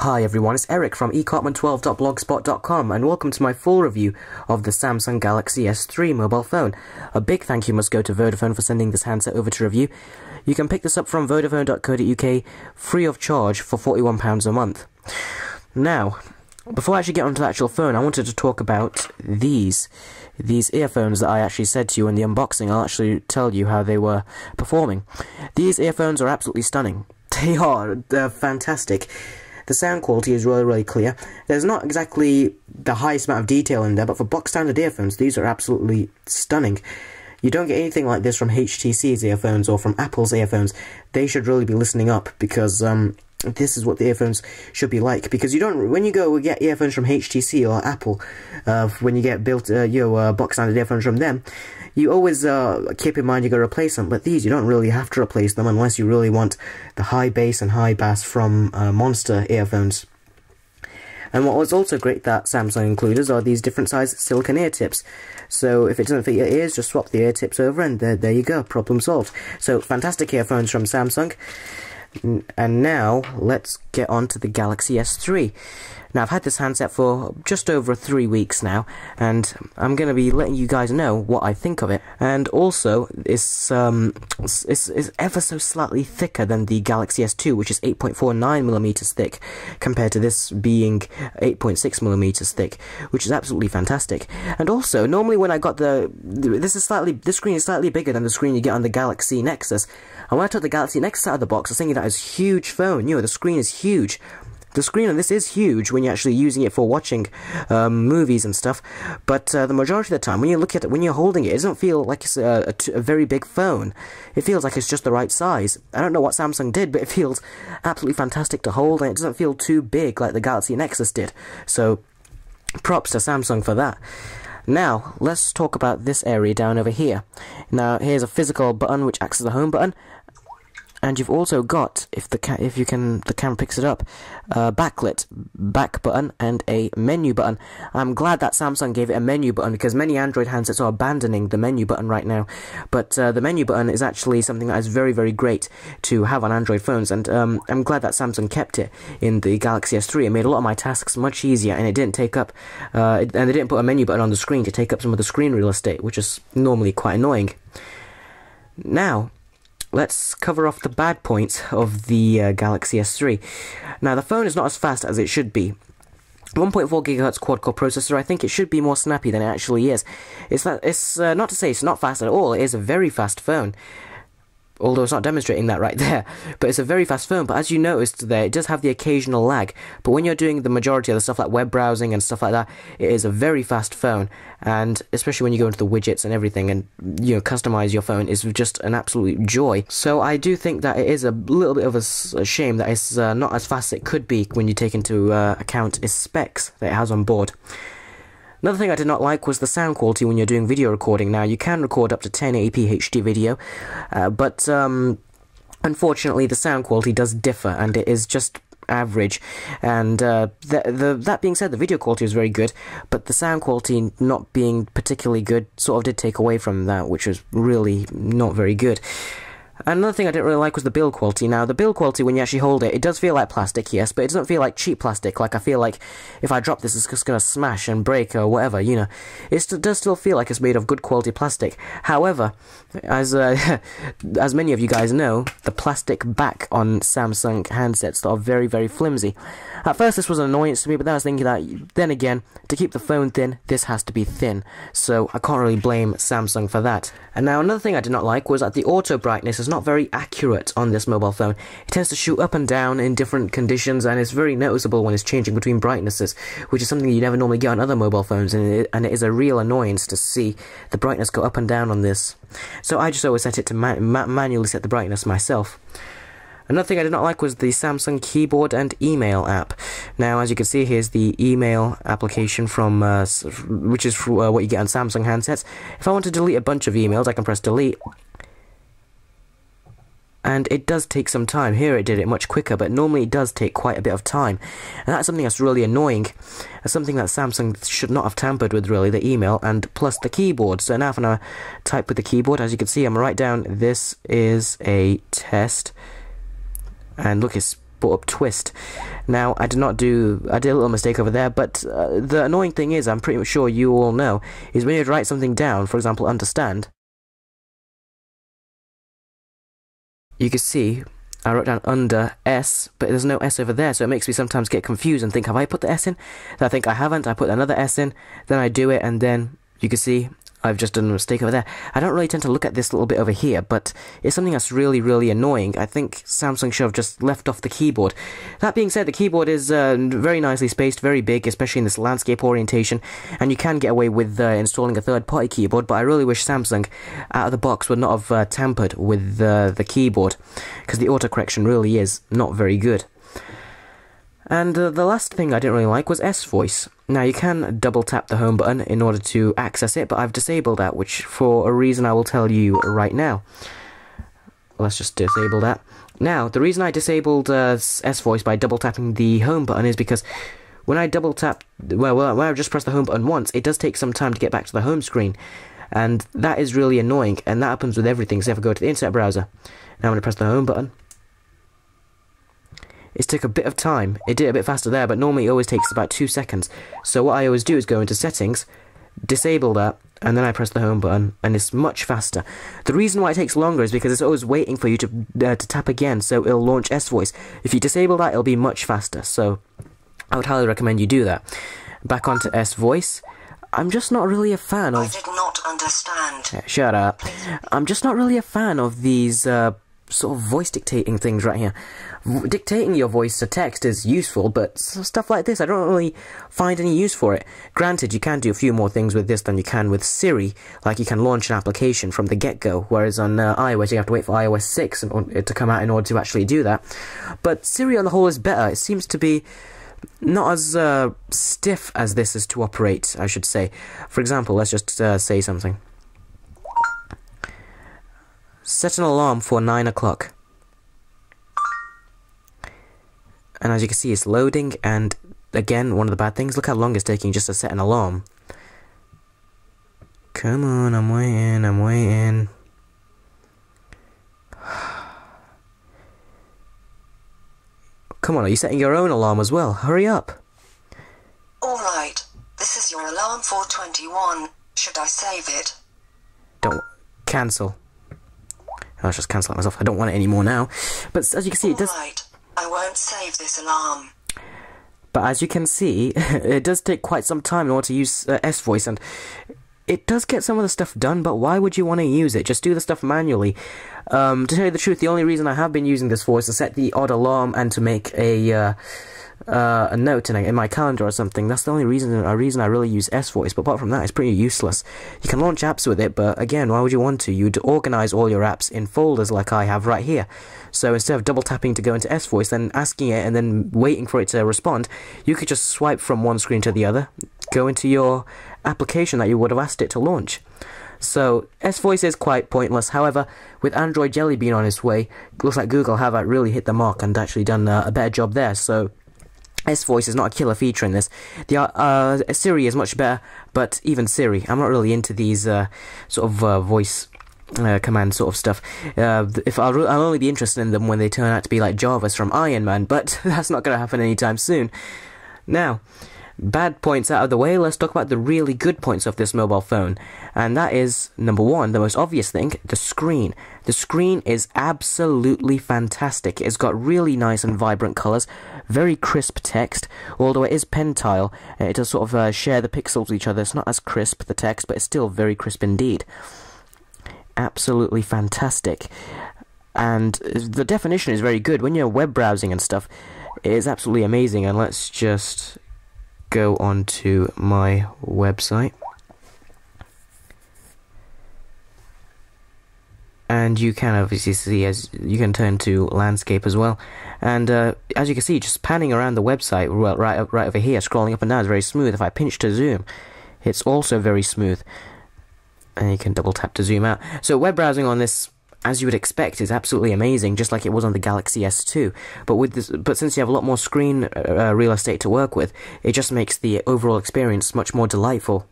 Hi everyone, it's Eric from ecartman12.blogspot.com and welcome to my full review of the Samsung Galaxy S3 mobile phone. A big thank you must go to Vodafone for sending this handset over to review. You can pick this up from vodafone.co.uk free of charge for £41 a month. Now, before I actually get onto the actual phone, I wanted to talk about these earphones that I actually said to you in the unboxing. I'll actually tell you how they were performing. These earphones are absolutely stunning. They're fantastic. The sound quality is really clear. There's not exactly the highest amount of detail in there, but for box standard earphones, these are absolutely stunning. You don't get anything like this from HTC's earphones or from Apple's earphones. They should really be listening up, because this is what the earphones should be like. Because you don't, when you go get earphones from HTC or Apple, when you get built your box standard earphones from them, you always keep in mind you got to replace them. But these, you don't really have to replace them unless you really want the high bass and high bass from Monster earphones. And what was also great that Samsung included are these different size silicone ear tips. So if it doesn't fit your ears, just swap the ear tips over and there you go, problem solved. So fantastic earphones from Samsung. And now let's get on to the Galaxy S3. Now I've had this handset for just over 3 weeks now, and I'm going to be letting you guys know what I think of it. And also, it's ever so slightly thicker than the Galaxy S2, which is 8.49mm thick, compared to this being 8.6mm thick, which is absolutely fantastic. And also, normally when I got this screen is slightly bigger than the screen you get on the Galaxy Nexus. And when I took the Galaxy Nexus out of the box, I was thinking that is a huge phone. You know, the screen is huge. The screen on this is huge when you're actually using it for watching movies and stuff, but the majority of the time when you look at it, when you're holding it, it doesn't feel like it's a very big phone. It feels like it's just the right size. I don't know what Samsung did, but it feels absolutely fantastic to hold, and it doesn't feel too big like the Galaxy Nexus did. So, props to Samsung for that. Now, let's talk about this area down over here. Now, here's a physical button which acts as a home button. And you've also got, if the camera picks it up, a backlit back button and a menu button. I'm glad that Samsung gave it a menu button, because many Android handsets are abandoning the menu button right now. But the menu button is actually something that is very great to have on Android phones, and I'm glad that Samsung kept it in the Galaxy S3. It made a lot of my tasks much easier, and it didn't take up, and they didn't put a menu button on the screen to take up some of the screen real estate, which is normally quite annoying. Now, let's cover off the bad points of the Galaxy S3. Now, the phone is not as fast as it should be. 1.4 GHz quad-core processor, I think it should be more snappy than it actually is. It's not to say it's not fast at all, it is a very fast phone. Although it's not demonstrating that right there, but it's a very fast phone. But as you noticed there, it does have the occasional lag. But when you're doing the majority of the stuff like web browsing and stuff like that, it is a very fast phone. And especially when you go into the widgets and everything and, you know, customize your phone, is just an absolute joy. So I do think that it is a little bit of a shame that it's not as fast as it could be when you take into account its specs that it has on board. Another thing I did not like was the sound quality when you're doing video recording. Now, you can record up to 1080p HD video, but unfortunately the sound quality does differ, and it is just average. And that being said, the video quality was very good, but the sound quality not being particularly good sort of did take away from that, which was really not very good. Another thing I didn't really like was the build quality. Now, the build quality, when you actually hold it, it does feel like plastic, yes, but it doesn't feel like cheap plastic. Like, I feel like if I drop this, it's just going to smash and break or whatever, you know. It does still feel like it's made of good quality plastic. However, as many of you guys know, the plastic back on Samsung handsets are very flimsy. At first, this was an annoyance to me, but then I was thinking that, then again, to keep the phone thin, this has to be thin. So, I can't really blame Samsung for that. And now, another thing I did not like was that the auto brightness is not very accurate on this mobile phone. It tends to shoot up and down in different conditions, and it's very noticeable when it's changing between brightnesses, which is something you never normally get on other mobile phones, and it is a real annoyance to see the brightness go up and down on this. So I just always set it to manually set the brightness myself. Another thing I did not like was the Samsung keyboard and email app. Now, as you can see, here's the email application from, which is what you get on Samsung handsets. If I want to delete a bunch of emails, I can press delete. And it does take some time. Here it did it much quicker, but normally it does take quite a bit of time. And that's something that's really annoying. That's something that Samsung should not have tampered with, really, the email, and plus the keyboard. So now if I'm going to type with the keyboard, as you can see, I'm going to write down, this is a test. And look, it's brought up twist. Now, I did a little mistake over there, but the annoying thing is, I'm pretty sure you all know, is when you write something down, for example, understand, you can see I wrote down under S, but there's no S over there, so it makes me sometimes get confused and think, have I put the S in? Then I think I haven't, I put another S in, then I do it, and then you can see I've just done a mistake over there. I don't really tend to look at this little bit over here, but it's something that's really, really annoying. I think Samsung should have just left off the keyboard. That being said, the keyboard is very nicely spaced, very big, especially in this landscape orientation, and you can get away with installing a third-party keyboard, but I really wish Samsung, out of the box, would not have tampered with the keyboard, because the autocorrection really is not very good. And the last thing I didn't really like was S-Voice. Now, you can double tap the home button in order to access it, but I've disabled that, which for a reason I will tell you right now. Let's just disable that. Now, the reason I disabled S-Voice by double tapping the home button is because when I double tap, when I just press the home button once, it does take some time to get back to the home screen. And that is really annoying, and that happens with everything. So if I go to the internet browser, now I'm going to press the home button. It took a bit of time. It did it a bit faster there, but normally it always takes about 2 seconds. So what I always do is go into settings, disable that, and then I press the home button, and it's much faster. The reason why it takes longer is because it's always waiting for you to tap again, so it'll launch S-Voice. If you disable that, it'll be much faster, so I would highly recommend you do that. Back onto S-Voice. I'm just not really a fan of... I did not understand. Yeah, shut up. I'm just not really a fan of these sort of voice dictating things right here. Dictating your voice to text is useful, but stuff like this, I don't really find any use for it. Granted, you can do a few more things with this than you can with Siri, like you can launch an application from the get-go, whereas on iOS you have to wait for iOS 6 to come out in order to actually do that. But Siri on the whole is better. It seems to be not as stiff as this is to operate, I should say. For example, let's just say something. Set an alarm for 9 o'clock. And as you can see, it's loading, and again, one of the bad things, look how long it's taking just to set an alarm. Come on, I'm waiting. Come on, are you setting your own alarm as well? Hurry up. Alright, this is your alarm for 21. Should I save it? Don't. Cancel. I'll just cancel it myself. I don't want it anymore now. But as you can see, it does... Alright, I won't save this alarm. But as you can see, it does take quite some time in order to use S-Voice, and it does get some of the stuff done, but why would you want to use it? Just do the stuff manually. To tell you the truth, the only reason I have been using this for is to set the odd alarm and to make a note in my calendar or something. That's the only reason I really use S-Voice, but apart from that, it's pretty useless. You can launch apps with it, but again, why would you want to? You'd organize all your apps in folders like I have right here. So instead of double tapping to go into S-Voice, then asking it and then waiting for it to respond, you could just swipe from one screen to the other, go into your application that you would have asked it to launch. So S-Voice is quite pointless. However, with Android Jelly being on its way, it looks like Google have really hit the mark and actually done a better job there. So S-Voice is not a killer feature in this. The Siri is much better, but even Siri, I'm not really into these sort of voice command sort of stuff. I'll only be interested in them when they turn out to be like Javas from Iron Man, but that's not going to happen anytime soon. Now, bad points out of the way, let's talk about the really good points of this mobile phone. And that is, number one, the most obvious thing, the screen. The screen is absolutely fantastic. It's got really nice and vibrant colours, very crisp text, although it is pen tile. It does sort of share the pixels with each other. It's not as crisp, the text, but it's still very crisp indeed. Absolutely fantastic. And the definition is very good. When you're web browsing and stuff, it is absolutely amazing. And let's just go on to my website. And you can obviously see, as you can turn to landscape as well. And as you can see, just panning around the website right over here, scrolling up and down is very smooth. If I pinch to zoom, it's also very smooth. And you can double tap to zoom out. So web browsing on this, as you would expect, is absolutely amazing, just like it was on the Galaxy S2. But since you have a lot more screen real estate to work with, it just makes the overall experience much more delightful.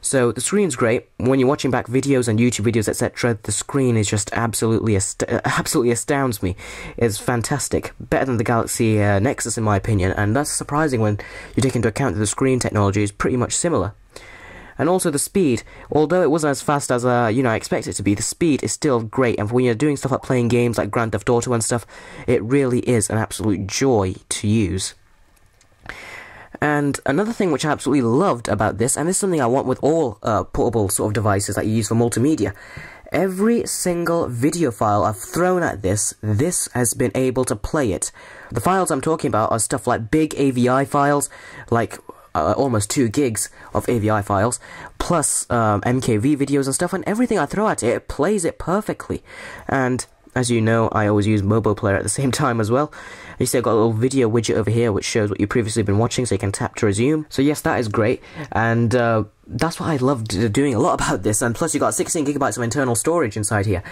So the screen's great. When you're watching back videos and YouTube videos, etc., the screen is just absolutely astounds me. It's fantastic. Better than the Galaxy Nexus in my opinion, and that's surprising when you take into account that the screen technology is pretty much similar. And also the speed, although it wasn't as fast as I expect it to be, the speed is still great, and when you're doing stuff like playing games like Grand Theft Auto and stuff, it really is an absolute joy to use. And another thing which I absolutely loved about this, and this is something I want with all portable sort of devices that you use for multimedia, every single video file I've thrown at this has been able to play it. The files I'm talking about are stuff like big AVI files, like almost 2 gigs of AVI files, plus MKV videos and stuff, and everything I throw at it, it plays it perfectly. And as you know, I always use Mobile Player at the same time as well. You see I've got a little video widget over here which shows what you've previously been watching, so you can tap to resume. So yes, that is great, and that's what I loved doing a lot about this. And plus you got 16 gigabytes of internal storage inside here,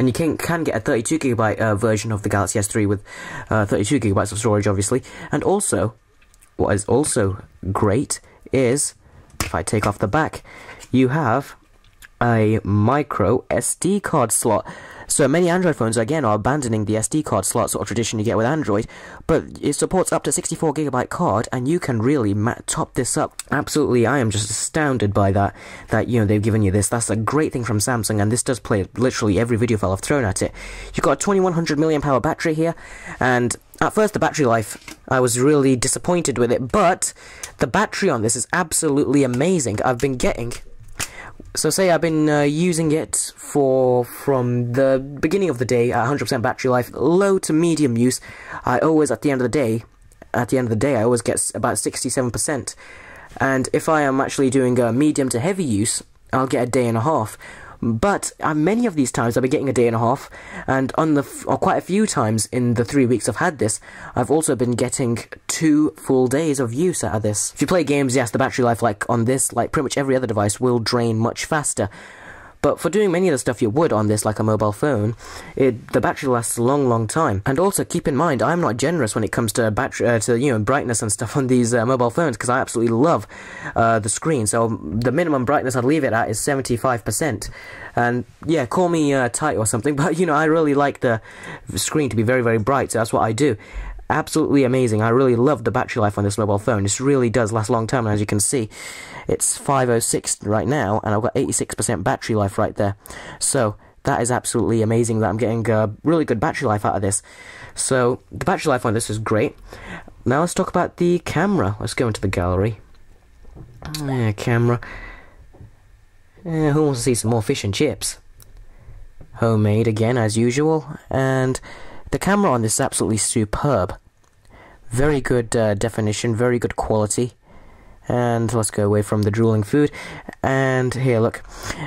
and you can get a 32 gigabyte version of the Galaxy S3 with 32 gigabytes of storage, obviously. And also, what is also great is, if I take off the back, you have a micro SD card slot. So many Android phones, again, are abandoning the SD card slot sort of tradition you get with Android, but it supports up to 64 gigabyte card, and you can really top this up. Absolutely, I am just astounded by that they've given you this. That's a great thing from Samsung, and this does play literally every video file I've thrown at it. You've got a 2100 mAh battery here, and at first the battery life, I was really disappointed with it, but the battery on this is absolutely amazing. I've been getting... So say I've been using it from the beginning of the day at 100% battery life, low to medium use. I always, at the end of the day, I always get about 67%. And if I am actually doing medium to heavy use, I'll get a day and a half. But many of these times I've been getting a day and a half, and quite a few times in the 3 weeks I've had this, I've also been getting 2 full days of use out of this. If you play games, yes, the battery life, like on this, like pretty much every other device, will drain much faster. But for doing many of the stuff you would on this, like a mobile phone, the battery lasts a long, long time. And also keep in mind, I'm not generous when it comes to battery, brightness and stuff on these mobile phones, because I absolutely love the screen. So the minimum brightness I'd leave it at is 75%. And yeah, call me tight or something, but I really like the screen to be very, very bright, so that's what I do. Absolutely amazing. I really love the battery life on this mobile phone. This really does last a long time, and as you can see, it's 506 right now, and I've got 86% battery life right there. So that is absolutely amazing that I'm getting really good battery life out of this. So the battery life on this is great. Now let's talk about the camera. Let's go into the gallery. Camera. Who wants to see some more fish and chips? Homemade again, as usual, and the camera on this is absolutely superb. Very good definition, very good quality. And let's go away from the drooling food. And here, look.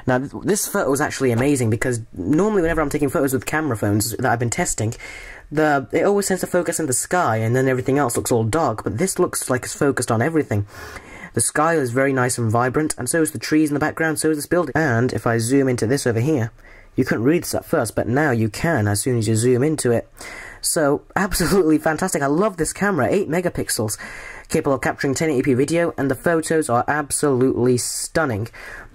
Now, this photo is actually amazing, because normally whenever I'm taking photos with camera phones that I've been testing, it always tends to focus in the sky, and then everything else looks all dark. But this looks like it's focused on everything. The sky is very nice and vibrant, and so is the trees in the background, so is this building. And if I zoom into this over here, you couldn't read this at first, but now you can as soon as you zoom into it. So, absolutely fantastic. I love this camera. 8 megapixels, capable of capturing 1080p video, and the photos are absolutely stunning.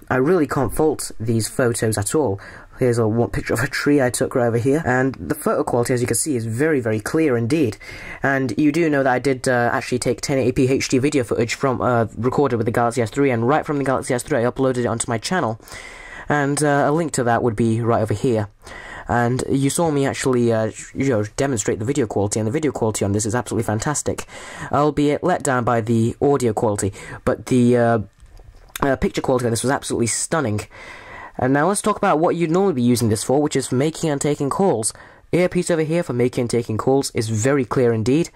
I really can't fault these photos at all. Here's one picture of a tree I took right over here, and the photo quality, as you can see, is very, very clear indeed. And you do know that I did actually take 1080p HD video footage from recorded with the Galaxy S3, and right from the Galaxy S3 I uploaded it onto my channel. And a link to that would be right over here. And you saw me actually, demonstrate the video quality, and the video quality on this is absolutely fantastic, albeit let down by the audio quality. But the picture quality on this was absolutely stunning. And now let's talk about what you'd normally be using this for, which is for making and taking calls. Earpiece over here for making and taking calls is very clear indeed.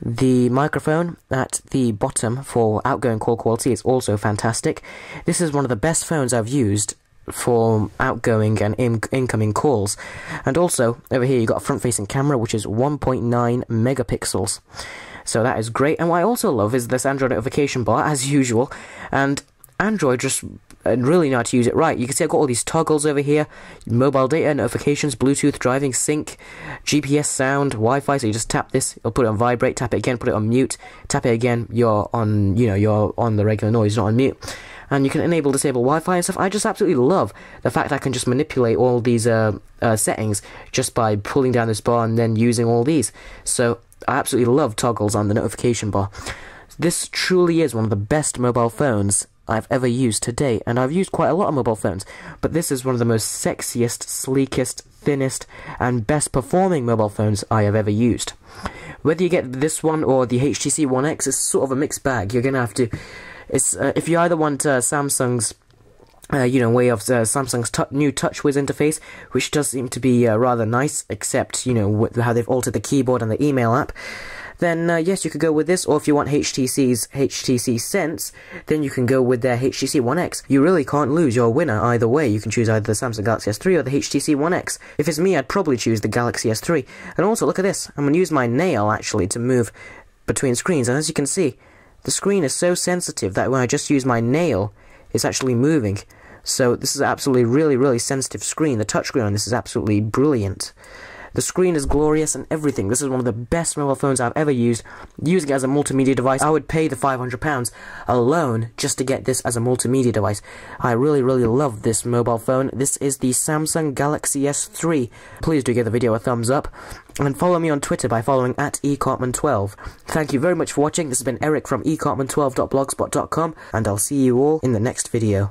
The microphone at the bottom for outgoing call quality is also fantastic. This is one of the best phones I've used for outgoing and incoming calls. And also, over here you've got a front-facing camera, which is 1.9 megapixels. So that is great. And what I also love is this Android notification bar, as usual. And Android just really know how to use it right. You can see I've got all these toggles over here: mobile data, notifications, Bluetooth, driving, sync, GPS, sound, Wi-Fi. So you just tap this, it'll put it on vibrate, tap it again, put it on mute, tap it again, you're on, you're on the regular noise, not on mute. and you can enable, disable Wi-Fi and stuff. I just absolutely love the fact I can just manipulate all these settings just by pulling down this bar and then using all these. So I absolutely love toggles on the notification bar. This truly is one of the best mobile phones I've ever used to date, and I've used quite a lot of mobile phones, but this is one of the most sexiest, sleekest, thinnest, and best performing mobile phones I have ever used. Whether you get this one or the HTC One X, it's sort of a mixed bag. You're gonna have to, if you either want Samsung's way of Samsung's new TouchWiz interface, which does seem to be rather nice, except, how they've altered the keyboard and the email app, then yes, you could go with this. Or if you want HTC's HTC Sense, then you can go with their HTC One X. You really can't lose your winner either way. You can choose either the Samsung Galaxy S3 or the HTC One X. If it's me, I'd probably choose the Galaxy S3. And also, look at this. I'm going to use my nail, actually, to move between screens. And as you can see, the screen is so sensitive that when I just use my nail, it's actually moving. So this is absolutely really, really sensitive screen. The touchscreen on this is absolutely brilliant. The screen is glorious and everything. This is one of the best mobile phones I've ever used. Using it as a multimedia device, I would pay the £500 alone just to get this as a multimedia device. I really, really love this mobile phone. This is the Samsung Galaxy S3. Please do give the video a thumbs up. And follow me on Twitter by following @ecartman12. Thank you very much for watching. This has been Eric from ecartman12.blogspot.com, and I'll see you all in the next video.